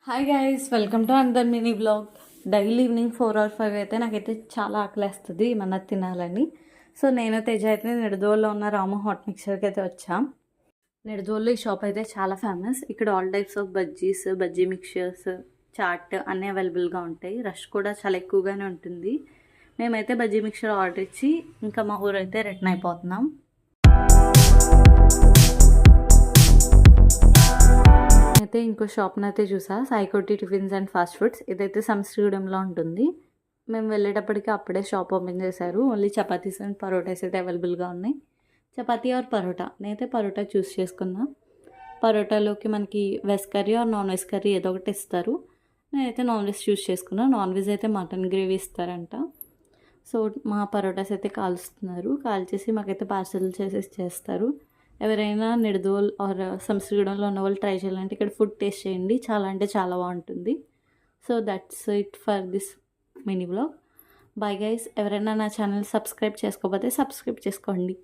Hi guys, welcome to another mini blog. Daily evening 4 or 5 అయితే నాకైతే చాలా ఆకలేస్తుంది ఏమన్నా తినాలని. సో నేను తేజ అయితే నిడదవోల్లో ఉన్న రాము హాట్ మిక్చర్కి అయితే వచ్చాం. నిడదవోల్లో ఈ షాప్ అయితే చాలా ఫేమస్. ఇక్కడ all types of bajjis, bajji mixtures, chaat అన్నీ అవైలబుల్గా ఉంటాయి. రష్ కూడా చాలా ఎక్కువగానే ఉంటుంది. మేమైతే బజ్జీ మిక్చర్ ఆర్డర్ ఇచ్చి ఇంకా మా ఊరైతే రిటర్న్ అయిపోతున్నాం. అయితే ఇంకో షాప్ని అయితే చూసా, సాయికోటి టిఫిన్స్ అండ్ ఫాస్ట్ ఫుడ్స్. ఇదైతే సంశ్రీగూడెంలో ఉంటుంది. మేము వెళ్ళేటప్పటికి అప్పుడే షాప్ ఓపెన్ చేశారు. ఓన్లీ చపాతీస్ అండ్ పరోటాస్ అయితే అవైలబుల్గా ఉన్నాయి. చపాతీ ఆర్ పరోటా, నేనైతే పరోటా చూస్ చేసుకున్నా. పరోటాలోకి మనకి veg curry or non veg curry ఏదో ఒకటి ఇస్తారు. నేనైతే నాన్ వెజ్ చూస్ చేసుకున్నా. నాన్ వెజ్ అయితే మటన్ గ్రేవీ ఇస్తారంట. సో మా పరోటాస్ అయితే కాల్చుతున్నారు. కాల్చేసి మాకైతే పార్సల్ చేసేసి చేస్తారు. ఎవరైనా నిడదవోల్ ఆర్ సంశ్రీగూడెంలో ఉన్న వాళ్ళు ట్రై చేయాలంటే ఇక్కడ ఫుడ్ టేస్ట్ చేయండి. చాలా అంటే చాలా బాగుంటుంది. So that's it for this mini blog. Bye guys. ఎవరైనా నా ఛానల్ సబ్స్క్రైబ్ చేసుకోకపోతే సబ్స్క్రైబ్ చేసుకోండి.